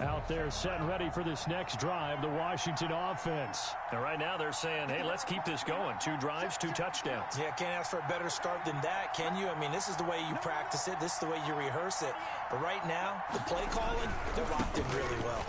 Out there set and ready for this next drive, the Washington offense. And right now they're saying, hey, let's keep this going. 2 drives, 2 touchdowns. Yeah, can't ask for a better start than that, can you? I mean, this is the way you practice it. This is the way you rehearse it. But right now, the play calling, they're locked in really well.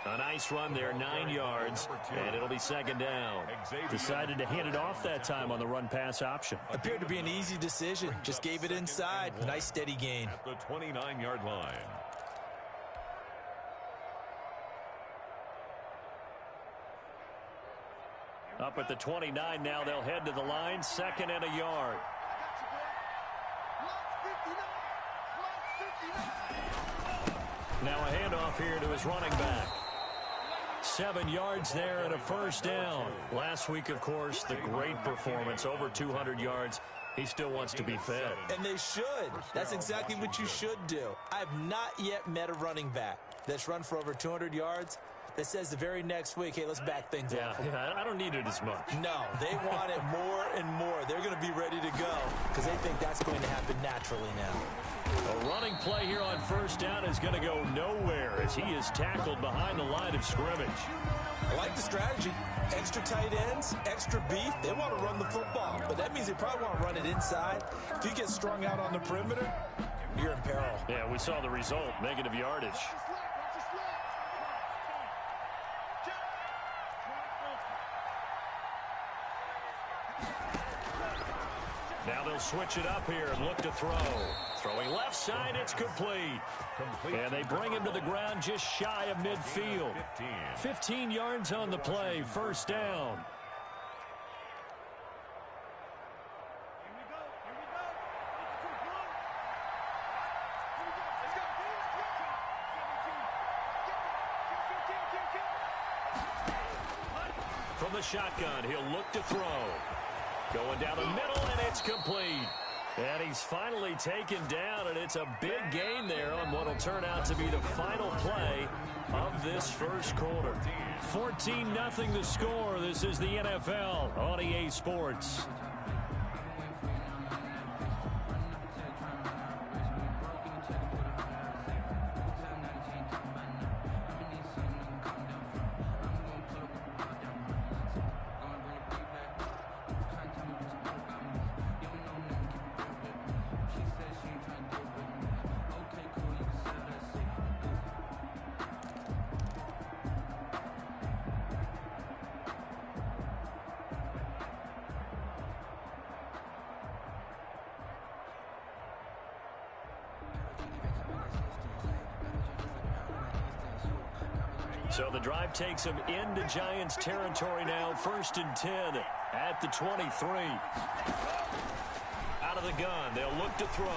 A nice run there, 9 yards, and it'll be 2nd down. Decided to hand it off that time on the run-pass option. Appeared to be an easy decision. Just gave it inside. Nice, steady gain. At the 29-yard line. Up at the 29 now, they'll head to the line, 2nd and a yard. Now a handoff here to his running back. 7 yards there and a 1st down. Last week, of course, the great performance, over 200 yards. He still wants to be fed. And they should. That's exactly what you should do. I have not yet met a running back that's run for over 200 yards that says the very next week, hey, let's back things up. Yeah, I don't need it as much. No, they want it more and more. They're going to be ready to go because they think that's going to happen naturally now. A running play here on 1st down is going to go nowhere as he is tackled behind the line of scrimmage. I like the strategy. Extra tight ends, extra beef. They want to run the football, but that means they probably want to run it inside. If you get strung out on the perimeter, you're in peril. Yeah, we saw the result, negative yardage. Now they'll switch it up here and look to throw. Throwing left side, it's complete. And they bring him to the ground just shy of midfield. 15 yards on the play, 1st down. From the shotgun, he'll look to throw. Going down the middle, and it's complete. And he's finally taken down, and it's a big gain there on what will turn out to be the final play of this 1st quarter. 14-0 the score. This is the NFL on EA Sports. So the drive takes him into Giants territory now. 1st and 10 at the 23. Out of the gun, they'll look to throw.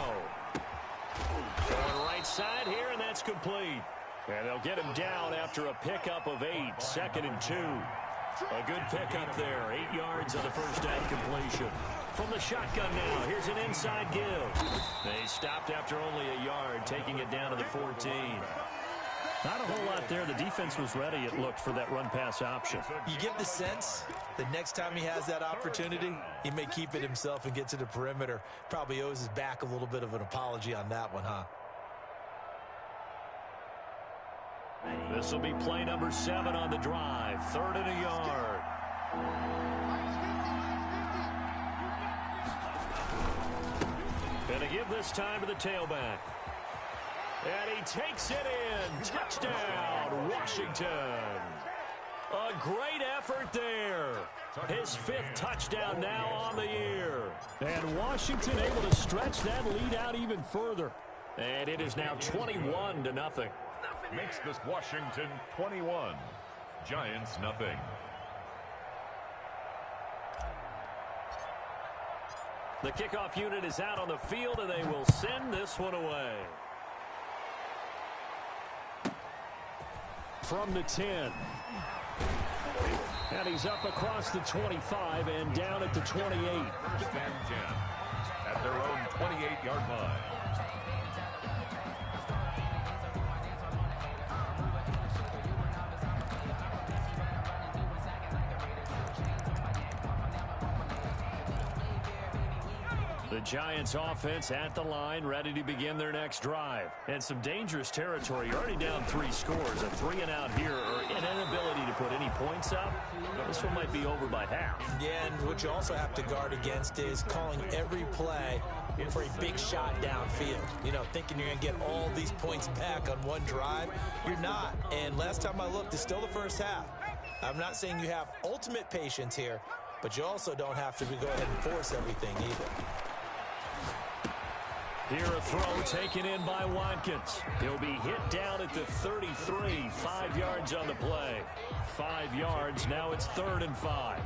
Going right side here, and that's complete. And they'll get him down after a pickup of 8. 2nd and 2. A good pickup there. 8 yards on the 1st down completion. From the shotgun now, here's an inside give. They stopped after only a yard, taking it down to the 14. Not a whole lot there. The defense was ready, it looked, for that run-pass option. You get the sense the next time he has that opportunity, he may keep it himself and get to the perimeter. Probably owes his back a little bit of an apology on that one, huh? This will be play number 7 on the drive. 3rd and a yard. Gonna give this time to the tailback. And he takes it in. Touchdown, Washington. A great effort there. His 5th touchdown now on the year. And Washington able to stretch that lead out even further. And it is now 21-0. Makes this Washington 21. Giants nothing. The kickoff unit is out on the field, and they will send this one away. From the 10. And he's up across the 25 and down at the 28. 1st and 10 at their own 28-yard line. The Giants offense at the line, ready to begin their next drive. And some dangerous territory. You're already down 3 scores. A 3-and-out here, or an inability to put any points up. Well, this one might be over by half. Yeah, and what you also have to guard against is calling every play for a big shot downfield. You know, thinking you're going to get all these points back on one drive. You're not. And last time I looked, it's still the first half. I'm not saying you have ultimate patience here, but you also don't have to go ahead and force everything either. Here a throw taken in by Watkins. He'll be hit down at the 33, 5 yards on the play. 5 yards, now it's 3rd and 5.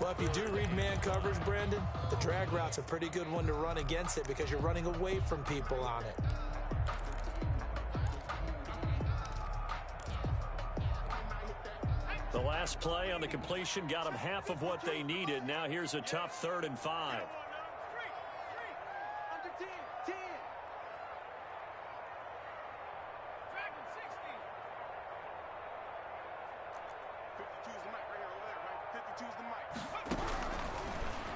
Well, if you do read man coverage, Brandon, the drag route's a pretty good one to run against it because you're running away from people on it. The last play on the completion got them half of what they needed. Now here's a tough 3rd and 5.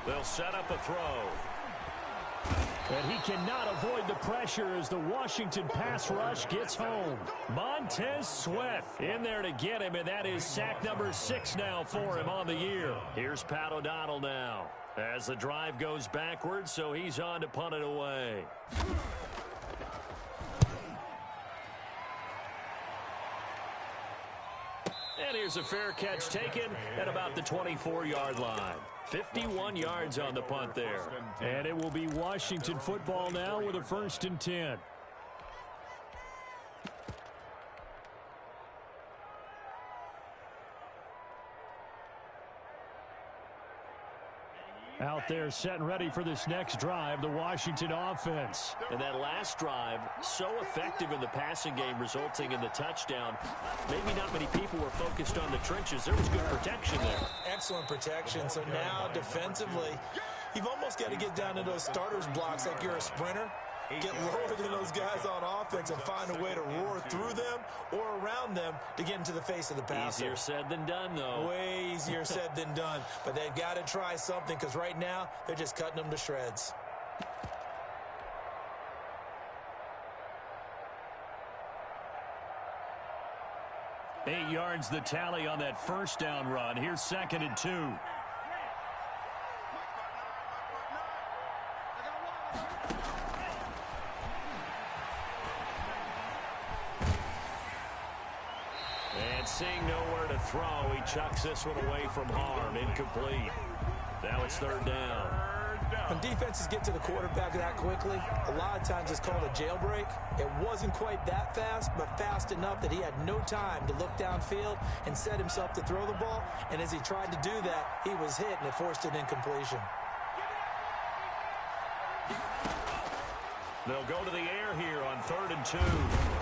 They'll set up a throw. And he cannot avoid the pressure as the Washington pass rush gets home. Montez Sweat in there to get him, and that is sack number 6 now for him on the year. Here's Pat O'Donnell now as the drive goes backwards, so he's on to punt it away. And here's a fair catch taken at about the 24-yard line. 51 yards on the punt there. And it will be Washington football now with a 1st and 10. Out there set and ready for this next drive, the Washington offense. And that last drive, so effective in the passing game, resulting in the touchdown. Maybe not many people were focused on the trenches. There was good protection there. Excellent protection. So now defensively, you've almost got to get down to those starters blocks like you're a sprinter. Get lower than those guys on offense and find a way to roar through them or around them to get into the face of the passer. Easier said than done, though. Way easier said than done. But they've got to try something because right now they're just cutting them to shreds. Eight yards the tally on that first down run. Here's 2nd and 2. And seeing nowhere to throw, he chucks this one away from harm. Incomplete. Now it's 3rd down. When defenses get to the quarterback that quickly, a lot of times it's called a jailbreak. It wasn't quite that fast, but fast enough that he had no time to look downfield and set himself to throw the ball. And as he tried to do that, he was hit, and it forced an incompletion. They'll go to the air here on 3rd and 2.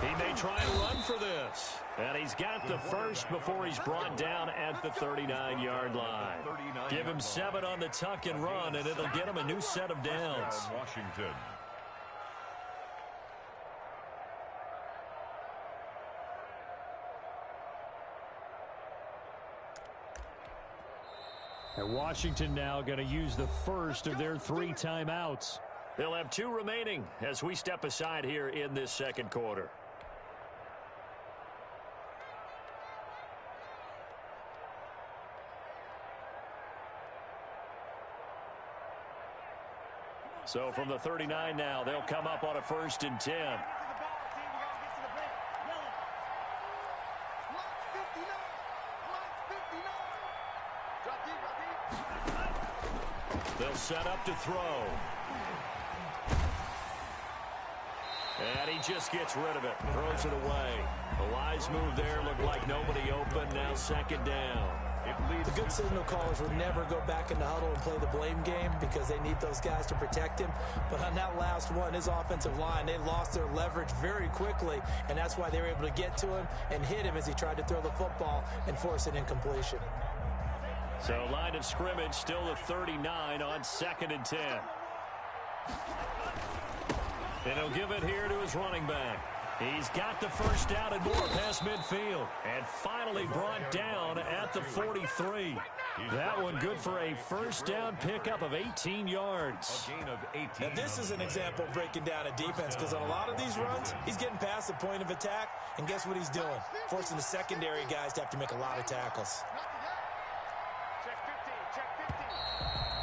He may try and run for this. And he's got the first before he's brought down at the 39-yard line. Give him 7 on the tuck and run, and it'll get him a new set of downs. Washington. And Washington now going to use the first of their 3 timeouts. They'll have 2 remaining as we step aside here in this 2nd quarter. So from the 39 now, they'll come up on a 1st and 10. They'll set up to throw. And he just gets rid of it. Throws it away. A wise move there. Looked like nobody open. Now 2nd down. The good signal callers would never go back in the huddle and play the blame game because they need those guys to protect him. But on that last one, his offensive line, they lost their leverage very quickly, and that's why they were able to get to him and hit him as he tried to throw the football and force an incompletion. So line of scrimmage still the 39 on 2nd and 10. And he'll give it here to his running back. He's got the first down and more past midfield. And finally brought down at the 43. That one good for a first down pickup of 18 yards. A gain of 18. Now this is an example of breaking down a defense, because on a lot of these runs, he's getting past the point of attack, and guess what he's doing? Forcing the secondary guys to have to make a lot of tackles.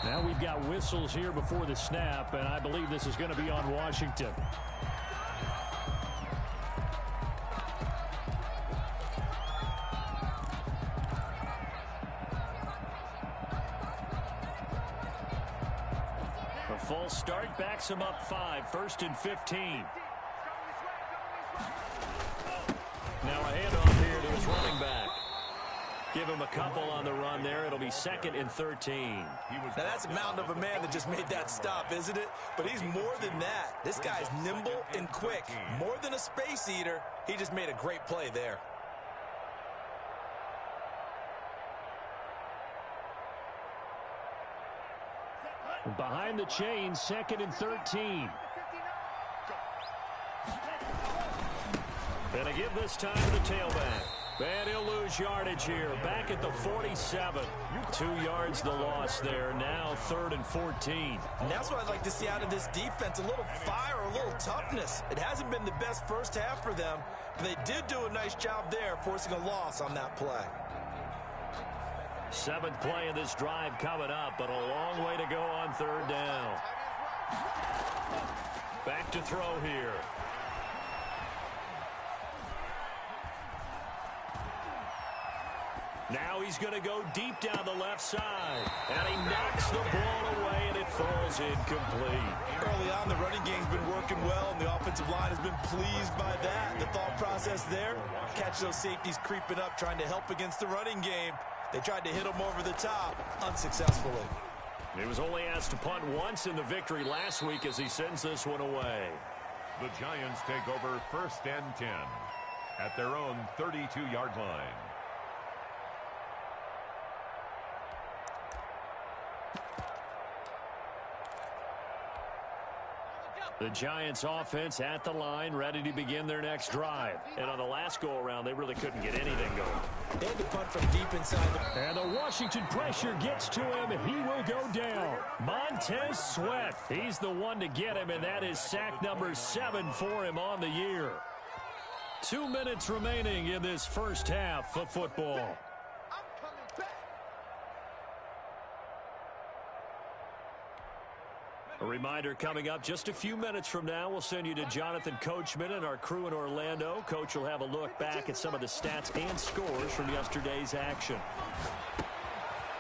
Now we've got whistles here before the snap, and I believe this is going to be on Washington. A false start backs him up 5, 1st and 15. Now a handoff here to his running back. Give him a couple on the run there. It'll be 2nd and 13. Now that's a mountain of a man that just made that stop, isn't it? But he's more than that. This guy's nimble and quick. More than a space eater. He just made a great play there. Behind the chains, 2nd and 13. And a give this time to the tailback. And he'll lose yardage here. Back at the 47. 2 yards the loss there. Now 3rd and 14. And that's what I'd like to see out of this defense. A little fire, a little toughness. It hasn't been the best first half for them, but they did do a nice job there, forcing a loss on that play. 7th play of this drive coming up, but a long way to go on 3rd down. Back to throw here. Now he's going to go deep down the left side. And he knocks the ball away, and it falls incomplete. Early on, the running game's been working well, and the offensive line has been pleased by that. The thought process there, catch those safeties creeping up, trying to help against the running game. They tried to hit him over the top, unsuccessfully. He was only asked to punt once in the victory last week as he sends this one away. The Giants take over 1st and 10 at their own 32-yard line. The Giants offense at the line, ready to begin their next drive. And on the last go-around, they really couldn't get anything going. They had to punt from deep inside. And the Washington pressure gets to him. He will go down. Montez Sweat. He's the one to get him, and that is sack number 7 for him on the year. 2 minutes remaining in this first half of football. A reminder coming up just a few minutes from now, we'll send you to Jonathan Coachman and our crew in Orlando. Coach will have a look back at some of the stats and scores from yesterday's action.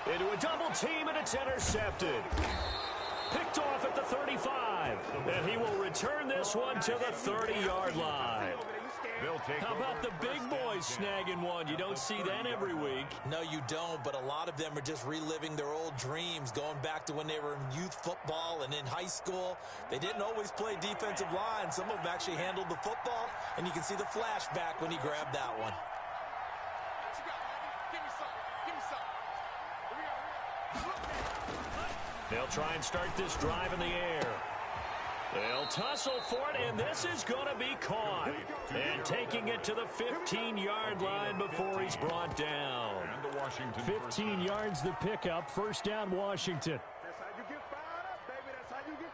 Into a double team, and it's intercepted. Picked off at the 35. And he will return this one to the 30-yard line. How about the big boys snagging one? You don't see that every week. No, you don't, but a lot of them are just reliving their old dreams, going back to when they were in youth football and in high school. They didn't always play defensive line. Some of them actually handled the football, and you can see the flashback when he grabbed that one. They'll try and start this drive in the air. They'll tussle for it, and this is going to be caught. And taking it to the 15-yard line before he's brought down. 15 yards the pickup. First down, Washington. That's how you get fired up, baby. That's how you get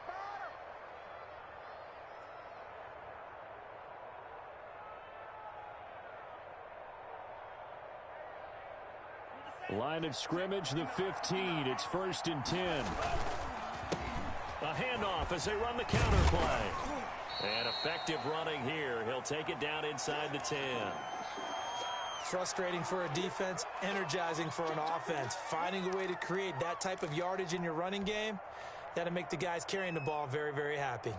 fired up. Line of scrimmage, the 15. It's 1st and 10. A handoff as they run the counter play. And effective running here. He'll take it down inside the 10. Frustrating for a defense, energizing for an offense. Finding a way to create that type of yardage in your running game, that'll make the guys carrying the ball very, very happy.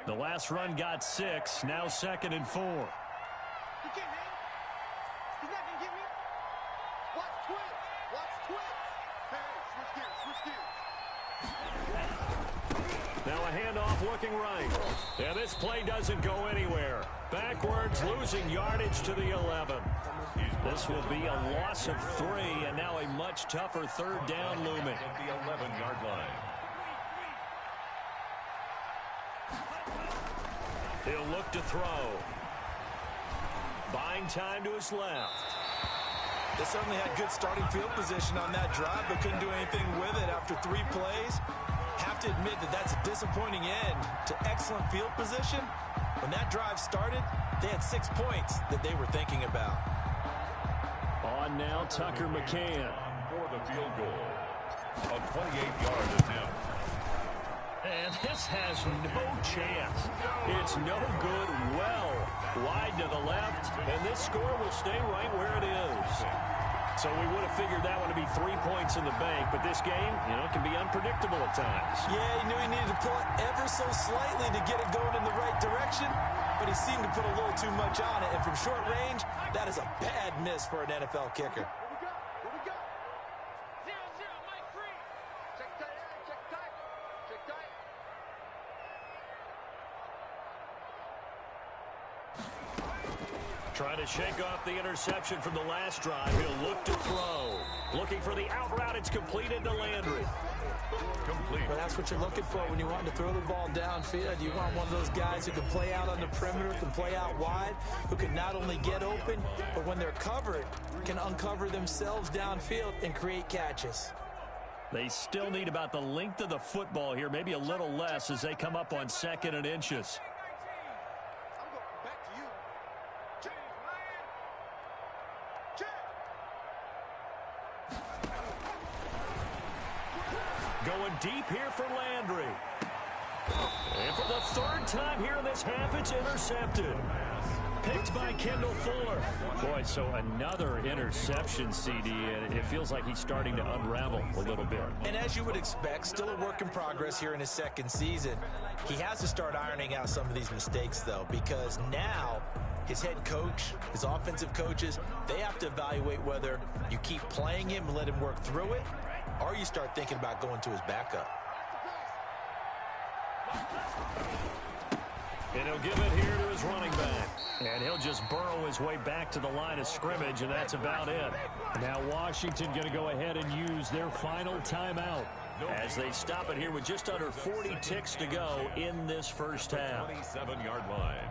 The last run got 6. Now 2nd and 4. You can't hang. He's not going to get me. Watch twitch. Watch twitch. Hey, switch gears. Now a handoff looking right. And this play doesn't go anywhere. Backwards, losing yardage to the 11. This will be a loss of 3, and now a much tougher 3rd down looming. At the 11-yard line. He'll look to throw. Buying time to his left. They certainly had good starting field position on that drive, but couldn't do anything with it after 3 plays. Have to admit that that's a disappointing end to excellent field position. When that drive started, they had 6 points that they were thinking about. On now, Tucker McCann. For the field goal. A 28-yard attempt. And this has no chance. It's no good. Well wide to the left, and this score will stay right where it is. So we would have figured that one to be 3 points in the bank, but this game, can be unpredictable at times. Yeah, he knew he needed to pull it ever so slightly to get it going in the right direction, but he seemed to put a little too much on it, and from short range, that is a bad miss for an NFL kicker. What we got? 0-0, Mike free. Check tight, check tight. Check tight. Trying to shake off the interception from the last drive. He'll look to throw. Looking for the out route. It's completed to Landry. Complete. Well, that's what you're looking for when you want to throw the ball downfield. You want one of those guys who can play out on the perimeter, can play out wide, who can not only get open, but when they're covered, can uncover themselves downfield and create catches. They still need about the length of the football here, maybe a little less as they come up on 2nd and inches. I'm going back to you. Check. Going deep here for Landry. And for the 3rd time here in this half, it's intercepted. Picked by Kendall Fuller. Boy, so another interception, CD, and it feels like he's starting to unravel a little bit. And as you would expect, still a work in progress here in his 2nd season. He has to start ironing out some of these mistakes, though, because now his head coach, his offensive coaches, they have to evaluate whether you keep playing him and let him work through it, or you start thinking about going to his backup. And he'll give it here to his running back. And he'll just burrow his way back to the line of scrimmage, and that's about it. Now Washington going to go ahead and use their final timeout as they stop it here with just under 40 ticks to go in this first half. 27-yard line.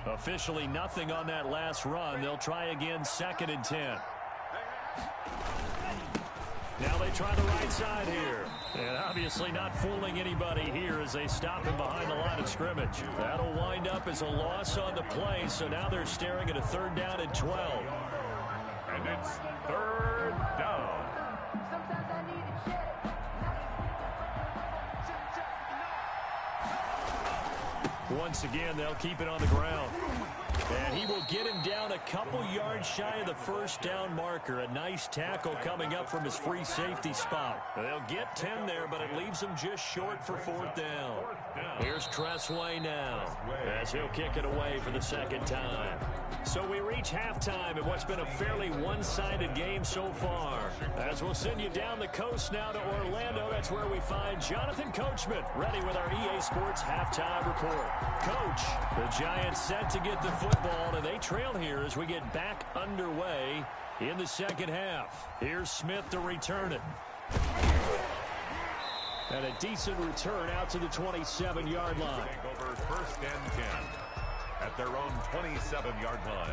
Officially nothing on that last run. They'll try again, 2nd and 10. Now they try the right side here. And obviously not fooling anybody here as they stop him behind the line of scrimmage. That'll wind up as a loss on the play, so now they're staring at a 3rd down and 12. And it's 3rd down. Once again, they'll keep it on the ground. And he will get him down a couple yards shy of the 1st down marker. A nice tackle coming up from his free safety spot. They'll get 10 there, but it leaves them just short for 4th down. Here's Tressway now as he'll kick it away for the 2nd time. So we reach halftime in what's been a fairly one-sided game so far. As we'll send you down the coast now to Orlando, that's where we find Jonathan Coachman ready with our EA Sports halftime report. Coach, the Giants set to get the football, and they trail here as we get back underway in the 2nd half. Here's Smith to return it. And a decent return out to the 27-yard line. Take over 1st and 10 at their own 27-yard line.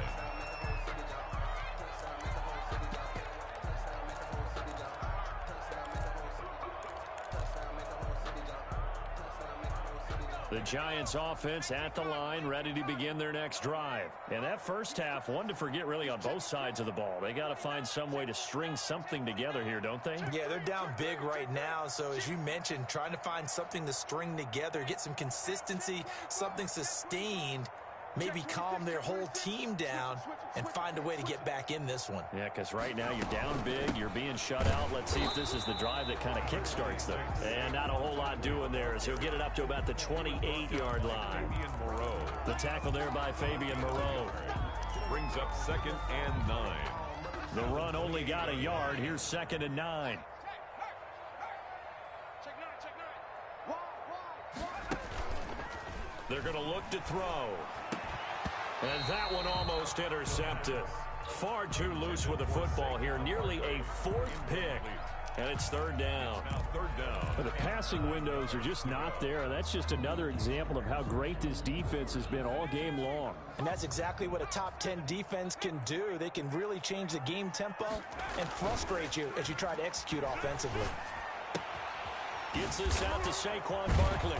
The Giants offense at the line, ready to begin their next drive. And that first half, one to forget really on both sides of the ball. They got to find some way to string something together here, don't they? Yeah, they're down big right now. So as you mentioned, trying to find something to string together, get some consistency, something sustained, maybe calm their whole team down and find a way to get back in this one. Yeah, because right now you're down big, you're being shut out. Let's see if this is the drive that kind of kickstarts them. And not a whole lot doing there as he'll get it up to about the 28-yard line. Fabian Moreau. The tackle there by Fabian Moreau. Brings up 2nd and 9. The run only got a yard. Here's 2nd and 9. They're going to look to throw. And that one almost intercepted. Far too loose with the football here. Nearly a 4th pick And it's third down. Now third down. But the passing windows are just not there. That's just another example of how great this defense has been all game long. And that's exactly what a top 10 defense can do. They can really change the game tempo and frustrate you as you try to execute offensively. Gets this out to Saquon Barkley.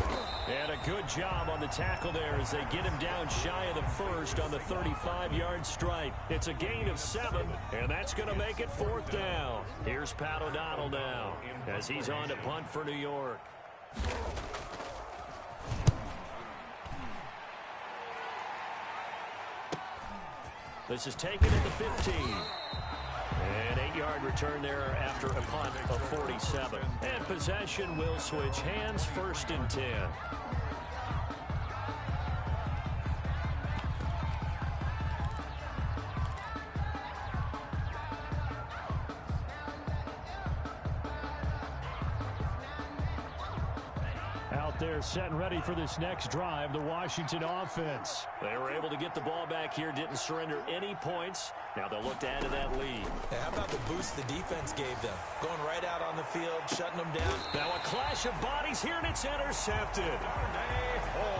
And a good job on the tackle there as they get him down shy of the first on the 35-yard stripe. It's a gain of 7, and that's going to make it fourth down. Here's Pat O'Donnell now as he's on to punt for New York. This is taken at the 15. An 8-yard return there after a punt of 47. And possession will switch hands, first and 10. Out there set and ready for this next drive, the Washington offense. They were able to get the ball back here, didn't surrender any points. Now they'll look to add to that lead. Hey, how about the boost the defense gave them? Going right out on the field, shutting them down. Now a clash of bodies here, and it's intercepted.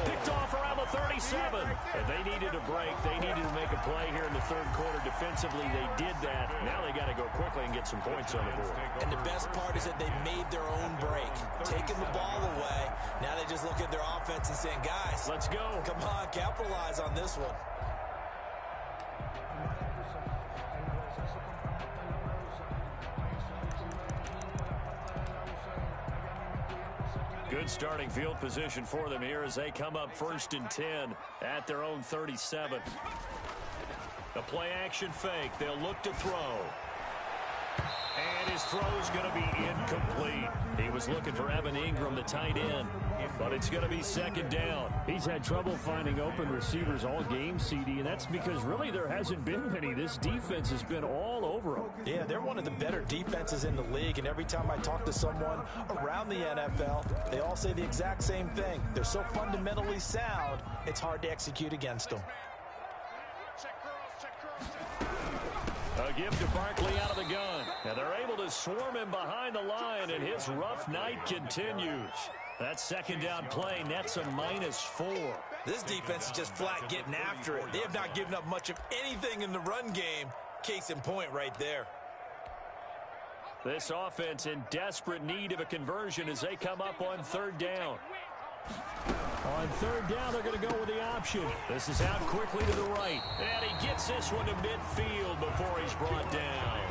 Picked off around the 37. And they needed a break. They needed to make a play here in the third quarter defensively. They did that. Now they got to go quickly and get some points on the board. And the best part is that they made their own break. Taking the ball away. Now they just look at their offense and saying, guys, let's go. Come on, capitalize on this one. Good starting field position for them here as they come up first and 10 at their own 37. The play action fake. They'll look to throw. And his throw's going to be incomplete. He was looking for Evan Ingram, the tight end, but it's going to be second down. He's had trouble finding open receivers all game, CD, and that's because really there hasn't been many. This defense has been all over them. Yeah, they're one of the better defenses in the league, and every time I talk to someone around the NFL, they all say the exact same thing. They're so fundamentally sound, it's hard to execute against them. A give to Barkley out of the gun. And they're able to swarm him behind the line, and his rough night continues. That second down play nets a -4. This defense is just flat getting after it. They have not given up much of anything in the run game. Case in point right there. This offense in desperate need of a conversion as they come up on third down. On third down, they're going to go with the option. This is out quickly to the right. And he gets this one to midfield before he's brought down.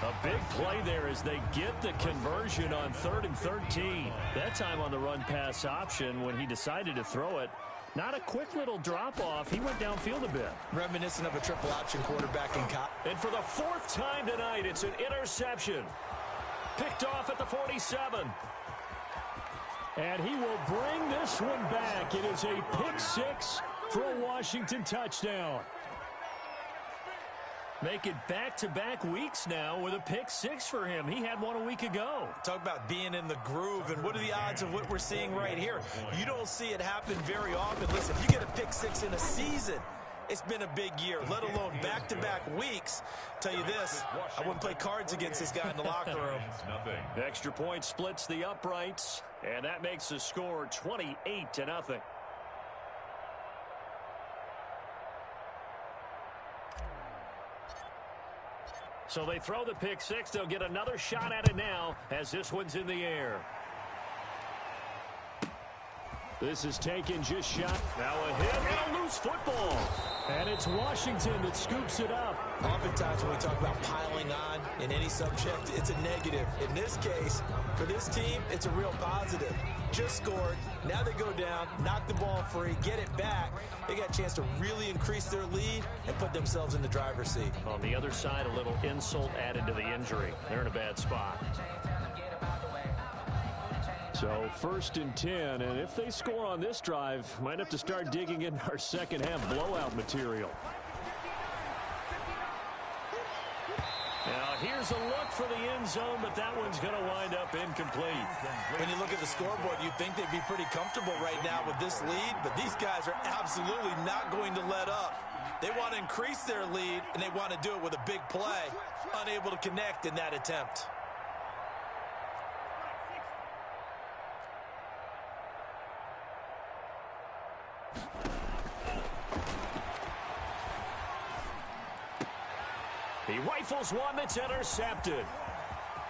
A big play there as they get the conversion on 3rd and 13. That time on the run-pass option when he decided to throw it. Not a quick little drop-off. He went downfield a bit. Reminiscent of a triple option quarterback in college. And for the 4th time tonight, it's an interception. Picked off at the 47. And he will bring this one back. It is a pick-6 for a Washington touchdown. Make it back-to-back weeks now with a pick-6 for him. He had one a week ago. Talk about being in the groove, and what are the odds of what we're seeing right here? You don't see it happen very often. Listen, if you get a pick-6 in a season, it's been a big year, let alone back-to-back weeks. Tell you this, I wouldn't play cards against this guy in the locker room. Extra point splits the uprights, and that makes the score 28-0. So they throw the pick-6. They'll get another shot at it now as this one's in the air. This is taken just shot. Now a hit and a loose football. And it's Washington that scoops it up. Oftentimes when we talk about piling on in any subject, it's a negative. In this case, for this team, it's a real positive. Just scored. Now they go down, knock the ball free, get it back. They got a chance to really increase their lead and put themselves in the driver's seat. On the other side, a little insult added to the injury. They're in a bad spot. So 1st and 10, and if they score on this drive, might have to start digging in our second half blowout material. Now here's a look for the end zone, but that one's going to wind up incomplete. When you look at the scoreboard, you'd think they'd be pretty comfortable right now with this lead, but these guys are absolutely not going to let up. They want to increase their lead, and they want to do it with a big play. Unable to connect in that attempt. He rifles one that's intercepted.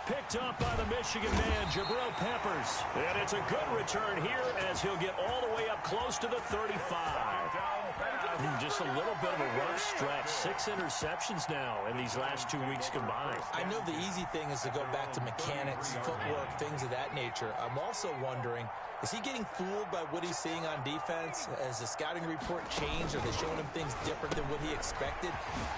Picked up by the Michigan man, Jabril Peppers. And it's a good return here as he'll get all the way up close to the 35. Just a little bit of a rough stretch. 6 interceptions now in these last 2 weeks combined. I know the easy thing is to go back to mechanics, footwork, things of that nature. I'm also wondering, is he getting fooled by what he's seeing on defense? Has the scouting report changed? Are they showing him things different than what he expected?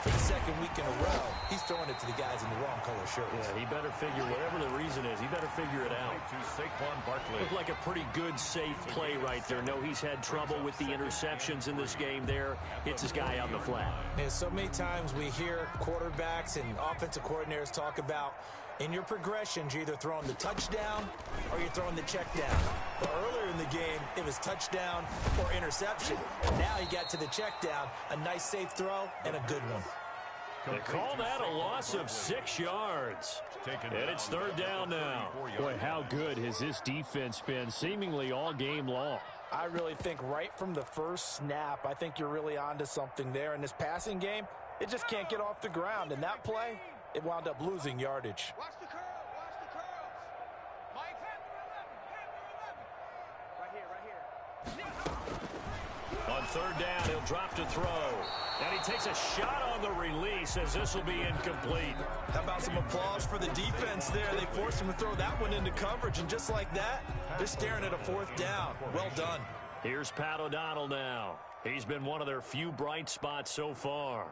For the second week in a row, he's throwing it to the guys in the wrong color shirts. Yeah, he better figure, whatever the reason is, he better figure it out. To Saquon Barkley. Looked like a pretty good, safe play right there. No, he's had trouble with the interceptions in this game there. Hits his guy on the flat. And so many times we hear quarterbacks and offensive coordinators talk about, in your progressions, you're either throwing the touchdown or you're throwing the check down. But earlier in the game, it was touchdown or interception. Now he got to the check down, a nice safe throw, and a good one. They call that a loss of 6 yards. And it's third down now. Boy, how good has this defense been seemingly all game long? I really think right from the first snap, I think you're really onto something there. In this passing game, it just can't get off the ground. And that play, it wound up losing yardage. Watch the curl. Watch the curls. Mike. Right here. On third down, he'll drop to throw. And he takes a shot on the release as this will be incomplete. How about some applause for the defense there? They forced him to throw that one into coverage, and just like that, they're staring at a fourth down. Well done. Here's Pat O'Donnell now. He's been one of their few bright spots so far.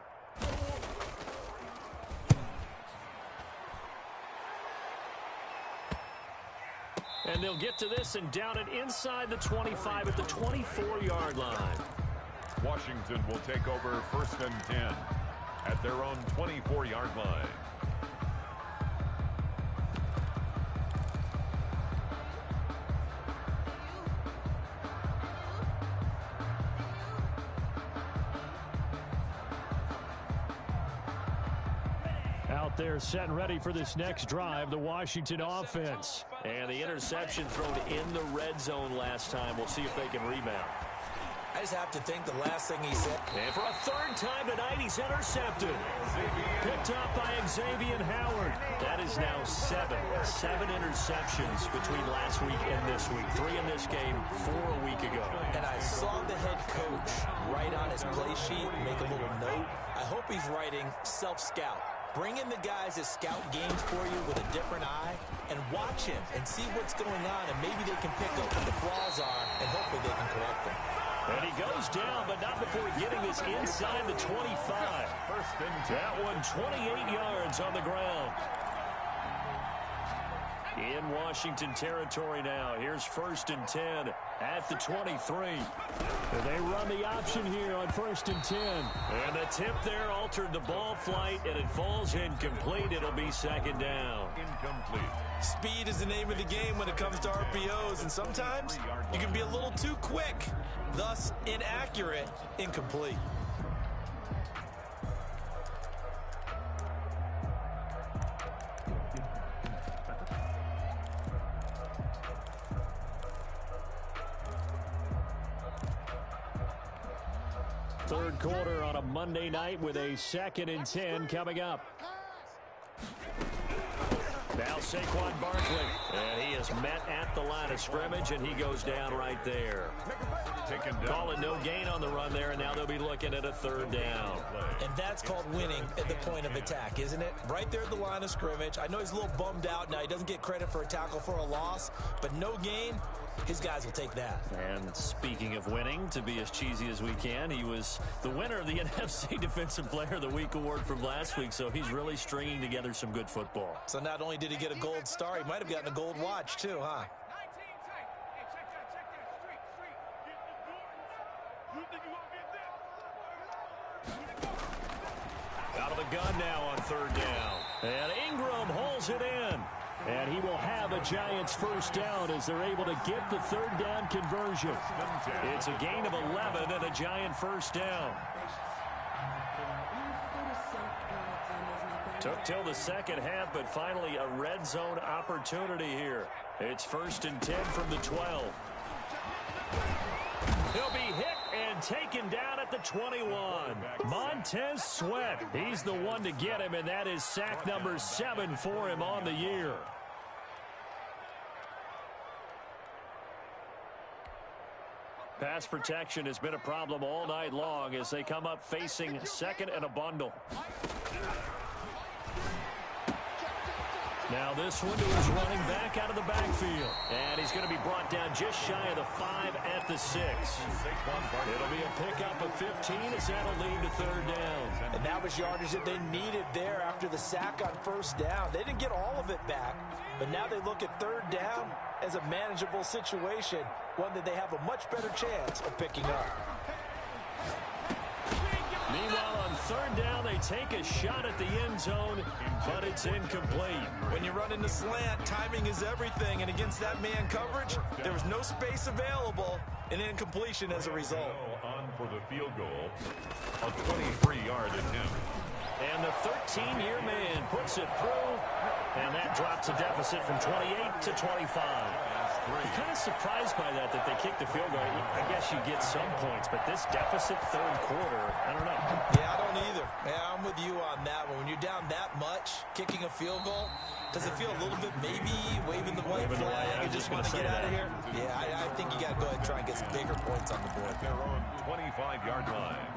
And they'll get to this and down it inside the 25 at the 24-yard line. Washington will take over 1st and 10 at their own 24-yard line. Out there set and ready for this next drive, the Washington offense. And the interception thrown in the red zone last time. We'll see if they can rebound. I just have to think the last thing he said. And for a third time tonight, he's intercepted. Picked up by Xavier Howard. That is now 7 interceptions between last week and this week. 3 in this game, 4 a week ago. And I saw the head coach write on his play sheet, make a little note. I hope he's writing self-scout. Bring in the guys that scout games for you with a different eye and watch him and see what's going on, and maybe they can pick up what the flaws are, and hopefully they can correct them. And he goes down, but not before getting this inside the 25. That one 28 yards on the ground. In Washington territory now. Here's 1st and 10 at the 23. And they run the option here on 1st and 10. And the tip there altered the ball flight, and it falls incomplete. It'll be 2nd down. Incomplete. Speed is the name of the game when it comes to RPOs, and sometimes you can be a little too quick, thus inaccurate, incomplete. Third quarter on a Monday night with a 2nd and 10 coming up. Now Saquon Barkley, and he is met at the line of scrimmage, and he goes down right there. Call it no gain on the run there, and now they'll be looking at a 3rd down. And that's called winning at the point of attack, isn't it? Right there at the line of scrimmage. I know he's a little bummed out now. He doesn't get credit for a tackle for a loss, but no gain, his guys will take that. And speaking of winning, to be as cheesy as we can, he was the winner of the NFC Defensive Player of the Week award from last week, so he's really stringing together some good football. So not only did he get a gold star, he might have gotten a gold watch too, huh? Out of the gun now on 3rd down. And Ingram holds it in. And he will have a Giants 1st down as they're able to get the 3rd down conversion. It's a gain of 11 and a Giant 1st down. Took till the second half, but finally a red zone opportunity here. It's 1st and 10 from the 12. He'll be hit and taken down at the 21. Montez Sweat, he's the one to get him, and that is sack number 7 for him on the year. Pass protection has been a problem all night long as they come up facing second and a bundle. Now this one to his running back out of the backfield. And he's going to be brought down just shy of the 5 at the 6. It'll be a pickup of 15 as that'll lead to third down. And that was yardage that they needed there after the sack on first down. They didn't get all of it back, but now they look at third down as a manageable situation, one that they have a much better chance of picking up. Meanwhile, on third down, they take a shot at the end zone, but it's incomplete. When you run into slant, timing is everything, and against that man coverage, there was no space available, and incompletion as a result. On for the field goal, a 23-yard attempt. And the 13-year man puts it through, and that drops a deficit from 28 to 25. I'm kind of surprised by that they kicked the field goal. I guess you get some points, but this deficit third quarter, I don't know. Yeah, I don't either. Yeah, I'm with you on that one. When you're down that much, kicking a field goal, does it feel a little bit maybe waving the white flag and just want to get out of here? Yeah, I think you got to go ahead and try and get some bigger points on the board. Their own 25-yard line.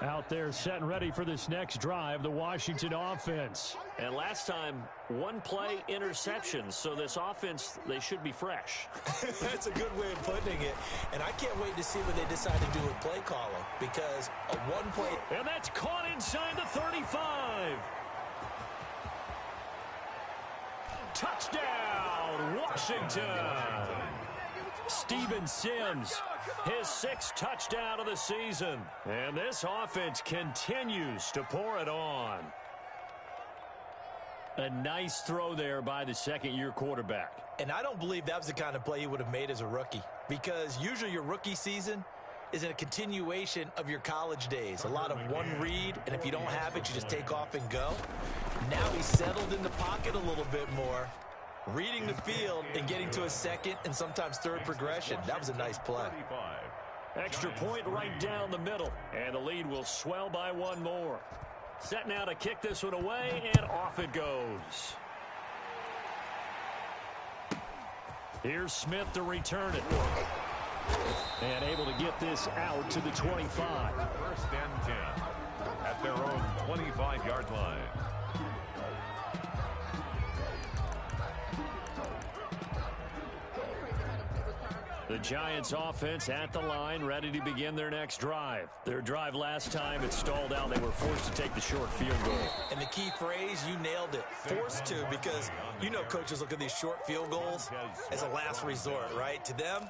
Out there set and ready for this next drive, the Washington offense. And last time, one play interception, so this offense, they should be fresh. That's a good way of putting it. And I can't wait to see what they decide to do with play calling, because a one-play... And that's caught inside the 35. Touchdown, Washington. Steven Sims, his 6th touchdown of the season. And this offense continues to pour it on. A nice throw there by the second-year quarterback. And I don't believe that was the kind of play he would have made as a rookie, because usually your rookie season is a continuation of your college days. A lot of one read, and if you don't have it, you just take off and go. Now he's settled in the pocket a little bit more, reading the field and getting to a second and sometimes third progression. That was a nice play. Extra point right down the middle, and the lead will swell by one more. Set now to kick this one away, and off it goes. Here's Smith to return it. And able to get this out to the 25. First and 10 at their own 25-yard line. The Giants offense at the line, ready to begin their next drive. Their drive last time, it stalled out. They were forced to take the short field goal. And the key phrase, you nailed it. Forced to, because you know coaches look at these short field goals as a last resort, right? To them,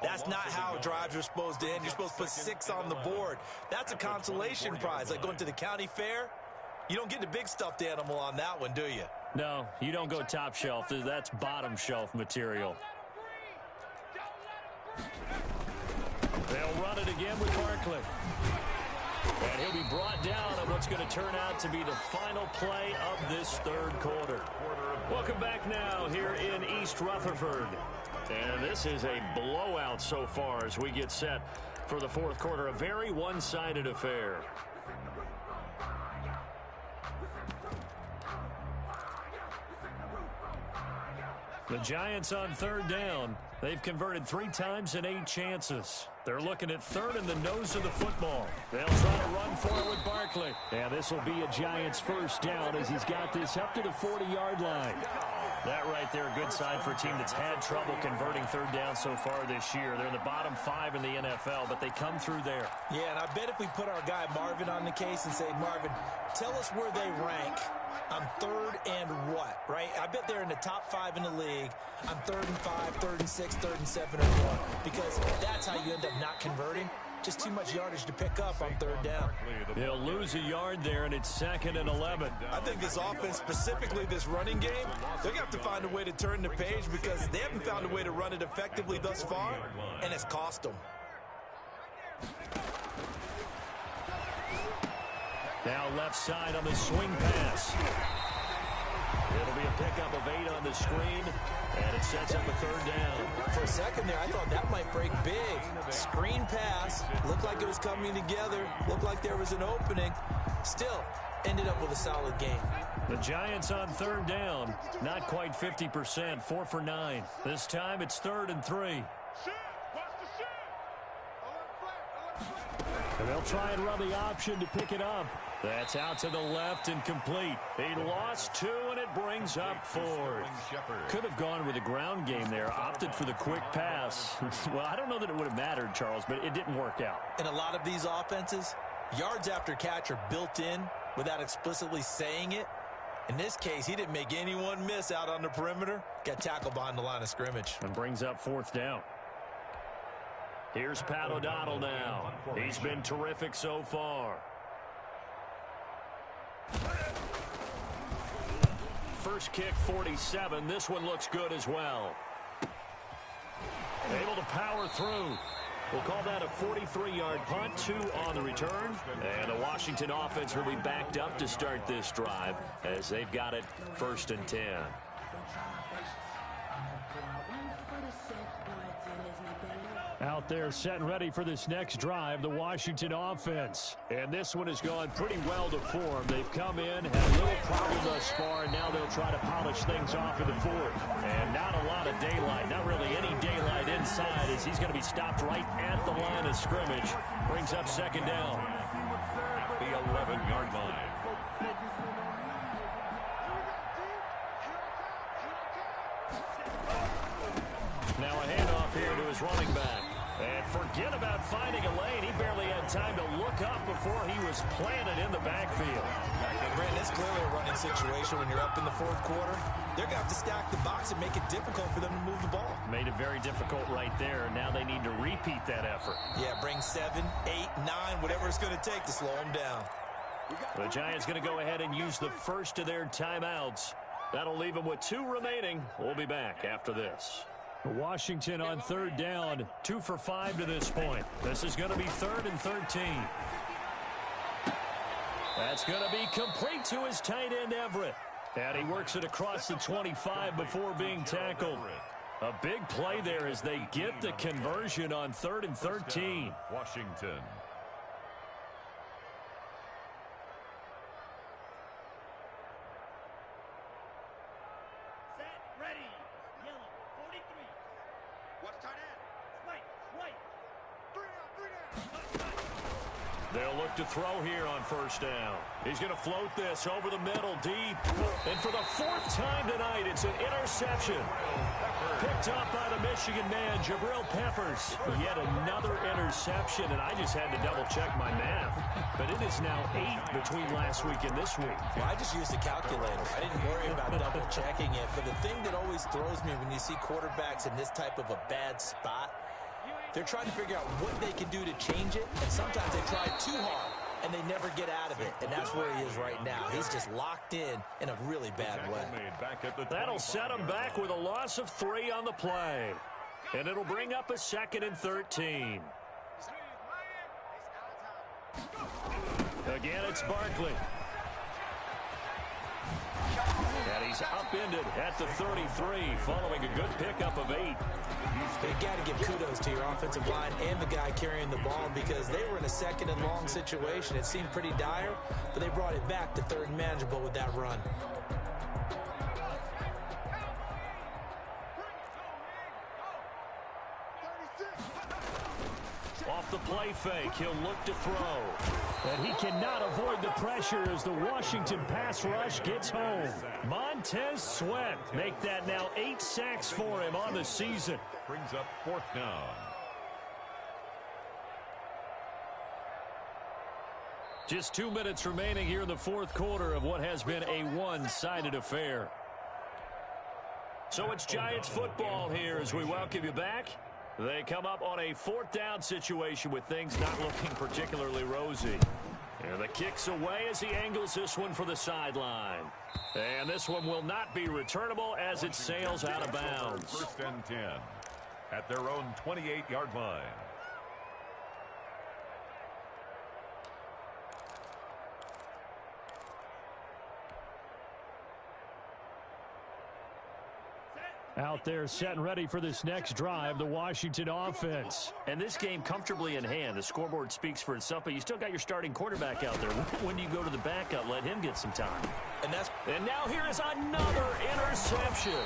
that's not how drives are supposed to end. You're supposed to put 6 on the board. That's a consolation prize, like going to the county fair. You don't get the big stuffed animal on that one, do you? No, you don't go top shelf. That's bottom shelf material. They'll run it again with Barkley. And he'll be brought down on what's going to turn out to be the final play of this third quarter. Welcome back now here in East Rutherford. And this is a blowout so far as we get set for the fourth quarter. A very one-sided affair. The Giants on third down. They've converted 3 times in 8 chances. They're looking at third in the nose of the football. They'll try to run for it with Barkley. And this will be a Giants first down as he's got this up to the 40-yard line. That right there, a good sign for a team that's had trouble converting third down so far this year. They're in the bottom 5 in the NFL, but they come through there. Yeah, and I bet if we put our guy Marvin on the case and say, Marvin, tell us where they rank on third and what, right? I bet they're in the top 5 in the league on 3rd and 5, 3rd and 6, 3rd and 7 or more, because that's how you end up not converting. Just too much yardage to pick up on third down. He'll lose a yard there, and it's 2nd and 11. I think this offense, specifically this running game, they're going to have to find a way to turn the page because they haven't found a way to run it effectively thus far, and it's cost them. Now left side on the swing pass. It'll be a pickup of 8 on the screen, and it sets up a 3rd down. For a second there, I thought that might break big. Screen pass, looked like it was coming together, looked like there was an opening. Still, ended up with a solid game. The Giants on 3rd down, not quite 50%, 4 for 9. This time it's 3rd and 3. And they'll try and run the option to pick it up. That's out to the left and complete. He lost 2, and it brings up 4th. Could have gone with a ground game there, opted for the quick pass. Well, I don't know that it would have mattered, Charles, but it didn't work out. In a lot of these offenses, yards after catch are built in without explicitly saying it. In this case, he didn't make anyone miss out on the perimeter. Got tackled behind the line of scrimmage. And brings up 4th down. Here's Pat O'Donnell now. He's been terrific so far. First kick, 47. This one looks good as well. Able to power through. We'll call that a 43-yard punt, 2 on the return. And the Washington offense will be backed up to start this drive as they've got it 1st and 10. Out there set and ready for this next drive, the Washington offense. And this one has gone pretty well to form. They've come in, had a little problem thus far, and now they'll try to polish things off in the 4th. And not a lot of daylight, not really any daylight inside, as he's going to be stopped right at the line of scrimmage. Brings up 2nd down. At the 11-yard line. Now a handoff here to his running back. And forget about finding a lane. He barely had time to look up before he was planted in the backfield. Brandon, it's clearly a running situation when you're up in the 4th quarter. They're going to have to stack the box and make it difficult for them to move the ball. Made it very difficult right there. Now they need to repeat that effort. Yeah, bring 7, 8, 9, whatever it's going to take to slow them down. The Giants going to go ahead and use the first of their timeouts. That'll leave them with 2 remaining. We'll be back after this. Washington on 3rd down, 2 for 5 to this point. This is going to be 3rd and 13. That's going to be complete to his tight end, Everett. And he works it across the 25 before being tackled. A big play there as they get the conversion on 3rd and 13. Washington. They'll look to throw here on 1st down. He's going to float this over the middle deep. And for the 4th time tonight, it's an interception. Picked up by the Michigan man, Jabril Peppers. Yet another interception, and I just had to double-check my math. But it is now 8 between last week and this week. Well, I just used the calculator. I didn't worry about double-checking it. But the thing that always throws me when you see quarterbacks in this type of a bad spot, they're trying to figure out what they can do to change it, and sometimes they try too hard, and they never get out of it, and that's where he is right now. He's just locked in a really bad way. That'll set him back with a loss of 3 on the play, and it'll bring up a 2nd and 13. Again, it's Barkley. And he's upended at the 33 following a good pickup of 8. You got to give kudos to your offensive line and the guy carrying the ball because they were in a 2nd and long situation. It seemed pretty dire, but they brought it back to 3rd and manageable with that run. Off the play fake, he'll look to throw. And he cannot avoid the pressure as the Washington pass rush gets home. Montez Sweat make that now 8 sacks for him on the season. Brings up 4th down. Just 2 minutes remaining here in the 4th quarter of what has been a one-sided affair. So it's Giants football here as we welcome you back. They come up on a 4th down situation with things not looking particularly rosy. And the kick's away as he angles this one for the sideline. And this one will not be returnable as it sails out of bounds. 1st and 10 at their own 28-yard line. Out there set and ready for this next drive, the Washington offense. And this game comfortably in hand. The scoreboard speaks for itself, but you still got your starting quarterback out there. When do you go to the backup? Let him get some time. And now here is another interception.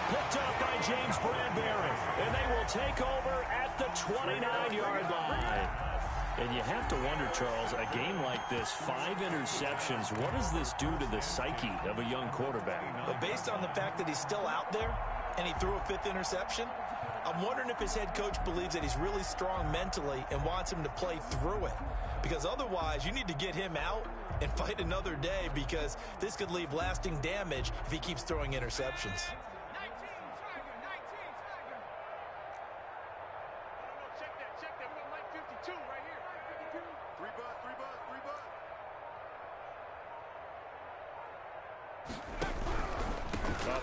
Picked up by James Bradbury. And they will take over at the 29-yard line. And you have to wonder, Charles, a game like this, 5 interceptions, what does this do to the psyche of a young quarterback? But based on the fact that he's still out there and he threw a 5th interception, I'm wondering if his head coach believes that he's really strong mentally and wants him to play through it. Because otherwise, you need to get him out and fight another day, because this could leave lasting damage if he keeps throwing interceptions.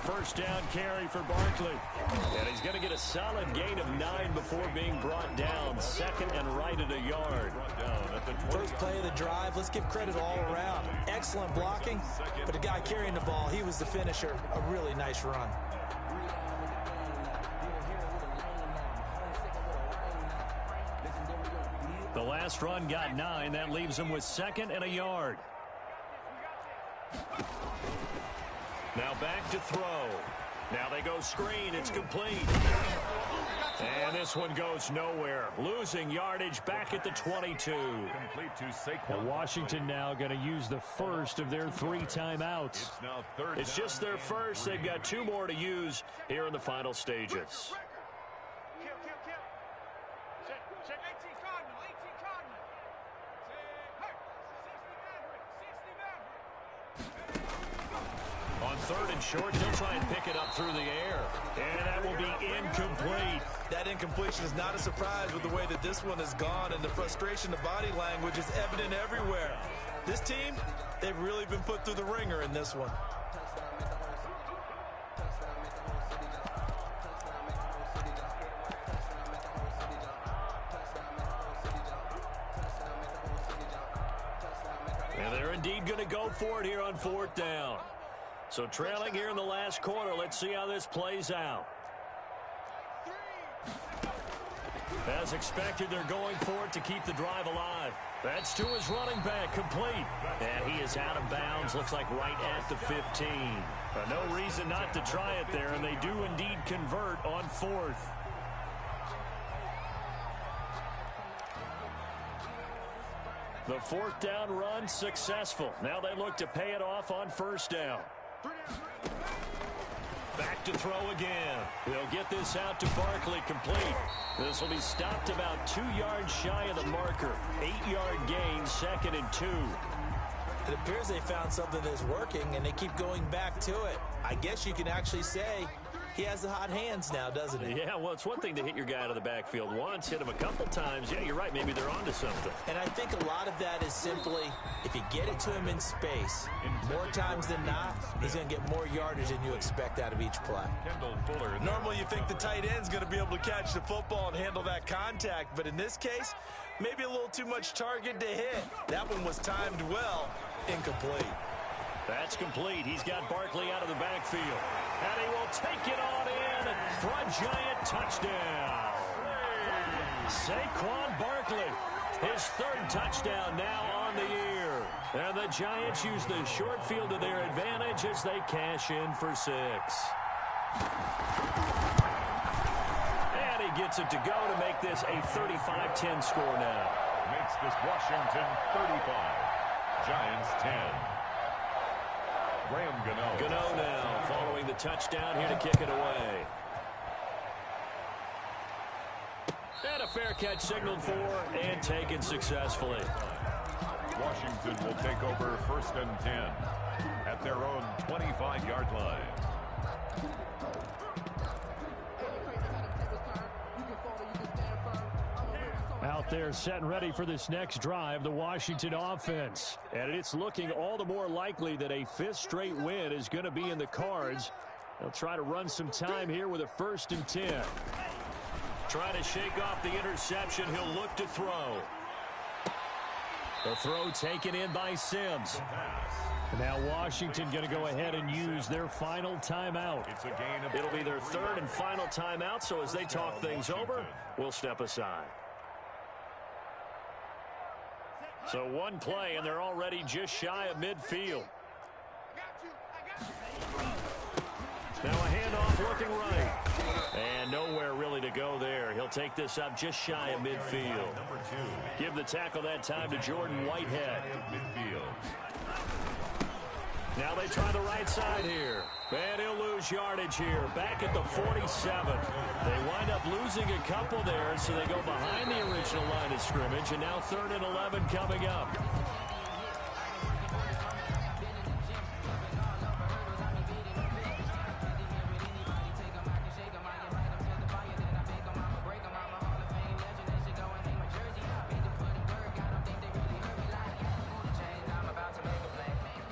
First down carry for Barkley. And he's going to get a solid gain of 9 before being brought down. 2nd and right at a yard. First play of the drive, let's give credit all around. Excellent blocking, but the guy carrying the ball, he was the finisher. A really nice run. The last run got 9. That leaves him with 2nd and a yard. Now back to throw. Now they go screen. It's complete. And this one goes nowhere. Losing yardage back at the 22. Complete to Saquon. Washington now going to use the first of their 3 timeouts. It's just their first. They've got 2 more to use here in the final stages. On 3rd and short, they'll try and pick it up through the air. And that will be incomplete. That incompletion is not a surprise with the way that this one has gone, and the frustration of body language is evident everywhere. This team, they've really been put through the ringer in this one. And they're indeed going to go for it here on 4th down. So trailing here in the last quarter, let's see how this plays out. As expected, they're going for it to keep the drive alive. That's to his running back, complete. And he is out of bounds, looks like right at the 15. But no reason not to try it there, and they do indeed convert on 4th. The 4th down run successful. Now they look to pay it off on 1st down. Back to throw again. They'll get this out to Barkley, complete. This will be stopped about 2 yards shy of the marker. 8-yard gain, 2nd and 2. It appears they found something that's working, and they keep going back to it. I guess you can actually say he has the hot hands now, doesn't he? Yeah, well, it's one thing to hit your guy out of the backfield once, hit him a couple times. Yeah, you're right. Maybe they're onto something. And I think a lot of that is simply, if you get it to him in space, more times than not, he's going to get more yardage than you expect out of each play. Normally, you think the tight end's going to be able to catch the football and handle that contact, but in this case, maybe a little too much target to hit. That one was timed well, incomplete. That's complete. He's got Barkley out of the backfield. And he will take it on in for a giant touchdown. Saquon Barkley, his 3rd touchdown now on the year. And the Giants use the short field to their advantage as they cash in for 6. And he gets it to go to make this a 35-10 score now. Makes this Washington 35. Giants 10. Gano now following the touchdown here to kick it away. And a fair catch signaled for and taken successfully. Washington will take over 1st and 10 at their own 25-yard line. They're set and ready for this next drive, the Washington offense. And it's looking all the more likely that a fifth straight win is going to be in the cards. They'll try to run some time here with a 1st and 10. Trying to shake off the interception. He'll look to throw. The throw taken in by Sims. Now Washington going to go ahead and use their final timeout. It'll be their 3rd and final timeout, so as they talk things over, we'll step aside. So one play, and they're already just shy of midfield. Now a handoff looking right. And nowhere really to go there. He'll take this up just shy of midfield. Give the tackle that time to Jordan Whitehead. Now they try the right side here. And he'll lose yardage here. Back at the 47. They wind up losing a couple there, so they go behind the original line of scrimmage. And now 3rd and 11 coming up.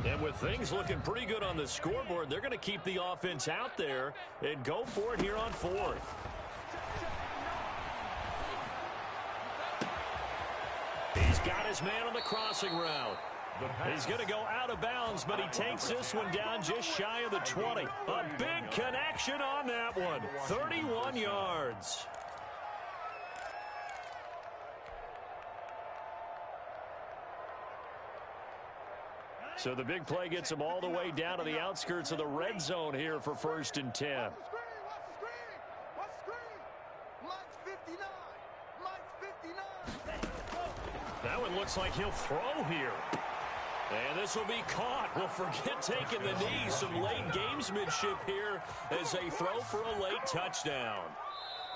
And with things looking pretty good on the scoreboard, they're going to keep the offense out there and go for it here on 4th. He's got his man on the crossing route. He's going to go out of bounds, but he takes this one down just shy of the 20. A big connection on that one. 31 yards. So the big play gets him all the way down to the outskirts of the red zone here for 1st and 10. Watch the screen. Mike's 59. Mike's 59. That one looks like he'll throw here. And this will be caught. We'll forget taking the knee. Some late gamesmanship here as they throw for a late touchdown.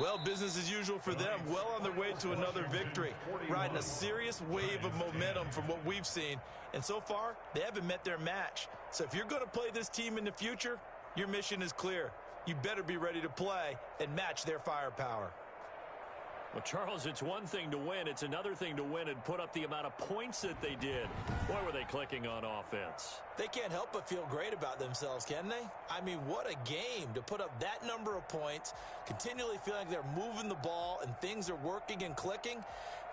Well, business as usual for them. Well on their way to another victory. Riding a serious wave of momentum from what we've seen. And so far, they haven't met their match. So if you're going to play this team in the future, your mission is clear. You better be ready to play and match their firepower. Well, Charles, it's one thing to win. It's another thing to win and put up the amount of points that they did. Boy, were they clicking on offense. They can't help but feel great about themselves, can they? I mean, what a game to put up that number of points, continually feeling like they're moving the ball and things are working and clicking.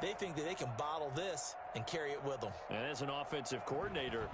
They think that they can bottle this and carry it with them. And as an offensive coordinator,